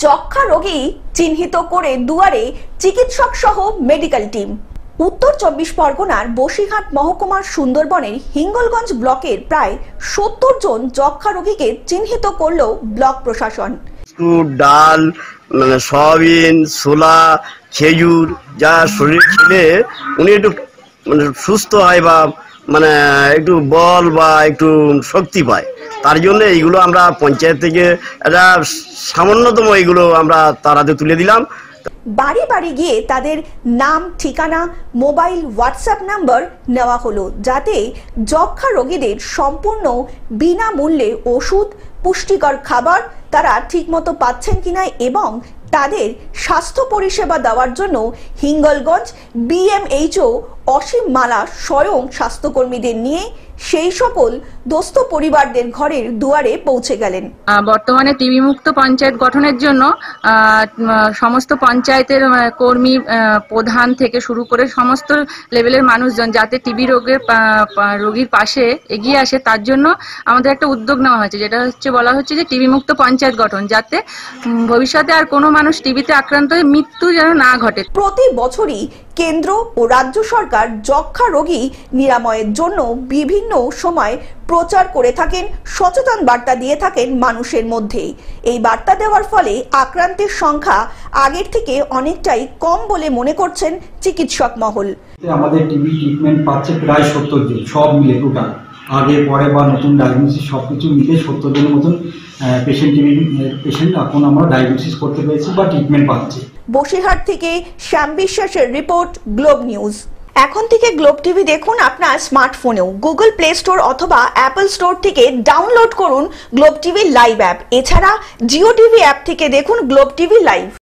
যক্ষা রোগী চিহ্নিত করে দুয়ারে চিকিৎসক সহ মেডিকেল টিম। উত্তর 24 পরগনার বসিরহাট মহকুমার সুন্দরবনের হিঙ্গলগঞ্জ ব্লকের প্রায় 70 জন যক্ষা রোগীকে চিহ্নিত করল ব্লক প্রশাসন। ডাল মানে সয়াবিন, ছোলা, খেজুর যা শরীর খেলে উনি একটু মানে সুস্থ হয় বা মানে একটু বল বা একটু শক্তি পায়, তার জন্য এইগুলো আমরা পঞ্চায়েত থেকে একটা সামান্যতম এইগুলো আমরা তার হাতে তুলে দিলাম। বাড়ি বাড়ি গিয়ে তাদের নাম, ঠিকানা, মোবাইল, হোয়াটসঅ্যাপ নাম্বার নেওয়া হলো, যাতে যক্ষা রোগীদের সম্পূর্ণ বিনামূল্যে ওষুধ, পুষ্টিকর খাবার তারা ঠিকমতো পাচ্ছেন কিনা এবং তাদের স্বাস্থ্য পরিষেবা দেওয়ার জন্য হিঙ্গলগঞ্জ BMHO অসীম মালা স্বয়ং স্বাস্থ্যকর্মীদের নিয়ে সেই সকল দোস্ত পরিবারদের ঘরের দুয়ারে পৌঁছে গেলেন। বর্তমানে টিবি মুক্ত পঞ্চায়েত গঠনের জন্য সমস্ত পঞ্চায়েতের কর্মী, প্রধান থেকে শুরু করে সমস্ত লেভেলের মানুষজন যাতে টিবি রোগীর পাশে এগিয়ে আসে, তার জন্য আমাদের একটা উদ্যোগ নেওয়া হয়েছে, যেটা হচ্ছে বলা হচ্ছে যে টিবি মুক্ত পঞ্চায়েত গঠন, যাতে ভবিষ্যতে আর কোনো মানুষ টিবিতে আক্রান্ত হয়ে মৃত্যু যেন না ঘটে। প্রতি বছরই কেন্দ্র ও রাজ্য সরকার যক্ষা রোগী নিরাময়ের জন্য বিভিন্ন সময় প্রচার করে থাকেন, সচেতন বার্তা দিয়ে থাকেন মানুষের মধ্যে। এই বার্তা দেওয়ার ফলে আক্রান্তের সংখ্যা আগের থেকে অনেকটাই কম বলে মনে করছেন চিকিৎসক মহল। আমাদের টিবি ট্রিটমেন্ট পাচ্ছে প্রায় 70 জন, সব মিলে টোটাল আগে পরে বা নতুন ডায়াগনোসিস সবকিছু মিলে 70 জনের মতন টিবি পেশেন্ট এখন আমরা ডায়াগনোসিস করতে পেরেছি বা ট্রিটমেন্ট পাচ্ছি। বসিরহাট থেকে শ্যাম বিশ্বাসের রিপোর্ট, গ্লোব নিউজ। এখন থেকে গ্লোব টিভি দেখুন আপনার স্মার্টফোনেও। গুগল প্লে স্টোর অথবা অ্যাপল স্টোর থেকে ডাউনলোড করুন গ্লোব টিভি লাইভ অ্যাপ। এছাড়া জিও টিভি অ্যাপ থেকে দেখুন গ্লোব টিভি লাইভ।